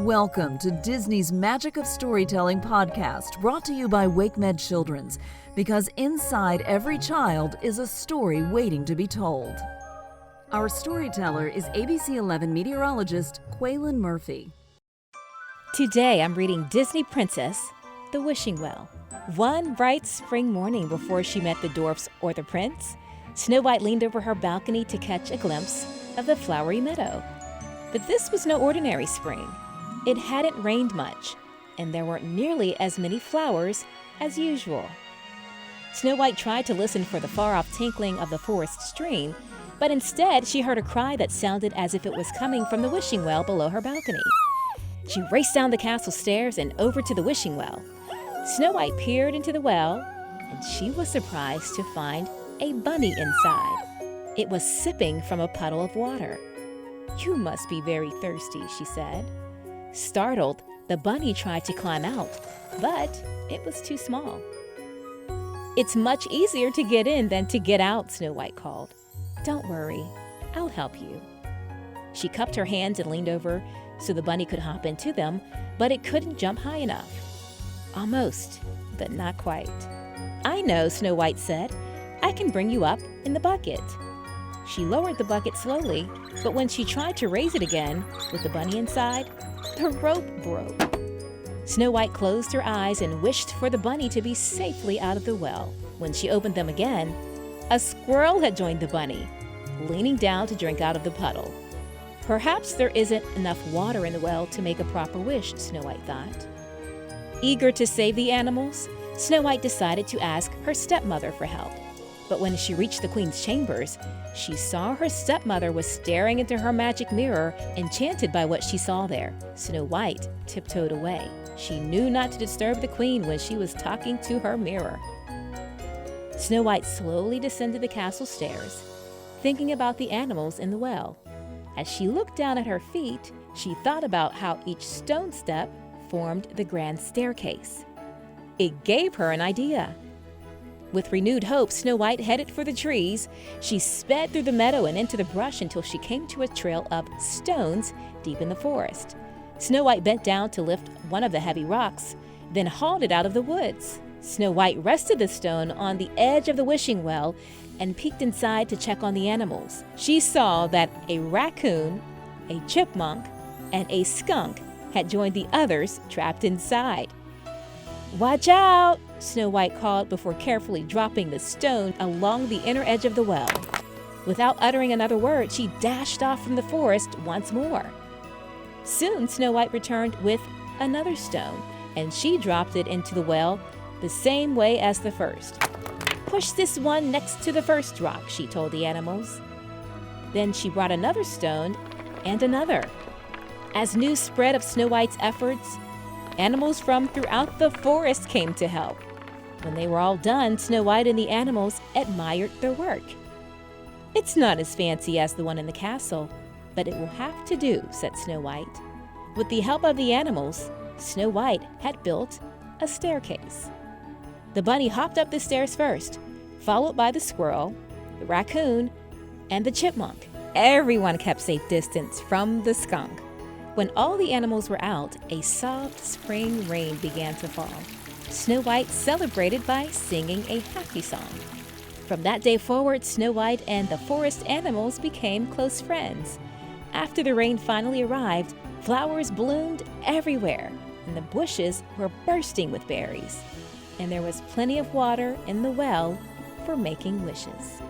Welcome to Disney's Magic of Storytelling podcast, brought to you by WakeMed Children's, because inside every child is a story waiting to be told. Our storyteller is ABC 11 meteorologist Quaylen Murphy. Today I'm reading Disney Princess, The Wishing Well. One bright spring morning before she met the dwarfs or the prince, Snow White leaned over her balcony to catch a glimpse of the flowery meadow. But this was no ordinary spring. It hadn't rained much, and there weren't nearly as many flowers as usual. Snow White tried to listen for the far-off tinkling of the forest stream, but instead she heard a cry that sounded as if it was coming from the wishing well below her balcony. She raced down the castle stairs and over to the wishing well. Snow White peered into the well, and she was surprised to find a bunny inside. It was sipping from a puddle of water. "You must be very thirsty," she said. Startled, the bunny tried to climb out, but it was too small. "It's much easier to get in than to get out," Snow White called. "Don't worry, I'll help you." She cupped her hands and leaned over so the bunny could hop into them, but it couldn't jump high enough. "Almost, but not quite." "I know," Snow White said. "I can bring you up in the bucket." She lowered the bucket slowly, but when she tried to raise it again, with the bunny inside, the rope broke. Snow White closed her eyes and wished for the bunny to be safely out of the well. When she opened them again, a squirrel had joined the bunny, leaning down to drink out of the puddle. Perhaps there isn't enough water in the well to make a proper wish, Snow White thought. Eager to save the animals, Snow White decided to ask her stepmother for help. But when she reached the queen's chambers, she saw her stepmother was staring into her magic mirror, enchanted by what she saw there. Snow White tiptoed away. She knew not to disturb the queen when she was talking to her mirror. Snow White slowly descended the castle stairs, thinking about the animals in the well. As she looked down at her feet, she thought about how each stone step formed the grand staircase. It gave her an idea. With renewed hope, Snow White headed for the trees. She sped through the meadow and into the brush until she came to a trail of stones deep in the forest. Snow White bent down to lift one of the heavy rocks, then hauled it out of the woods. Snow White rested the stone on the edge of the wishing well and peeked inside to check on the animals. She saw that a raccoon, a chipmunk, and a skunk had joined the others trapped inside. "Watch out!" Snow White called before carefully dropping the stone along the inner edge of the well. Without uttering another word, she dashed off from the forest once more. Soon, Snow White returned with another stone, and she dropped it into the well the same way as the first. "Push this one next to the first rock," she told the animals. Then she brought another stone and another. As news spread of Snow White's efforts, animals from throughout the forest came to help. When they were all done, Snow White and the animals admired their work. "It's not as fancy as the one in the castle, but it will have to do," said Snow White. With the help of the animals, Snow White had built a staircase. The bunny hopped up the stairs first, followed by the squirrel, the raccoon, and the chipmunk. Everyone kept safe distance from the skunk. When all the animals were out, a soft spring rain began to fall. Snow White celebrated by singing a happy song. From that day forward, Snow White and the forest animals became close friends. After the rain finally arrived, flowers bloomed everywhere, and the bushes were bursting with berries. And there was plenty of water in the well for making wishes.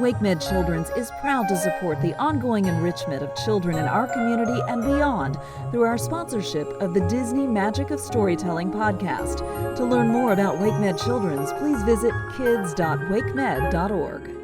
WakeMed Children's is proud to support the ongoing enrichment of children in our community and beyond through our sponsorship of the Disney Magic of Storytelling podcast. To learn more about WakeMed Children's, please visit kids.wakemed.org.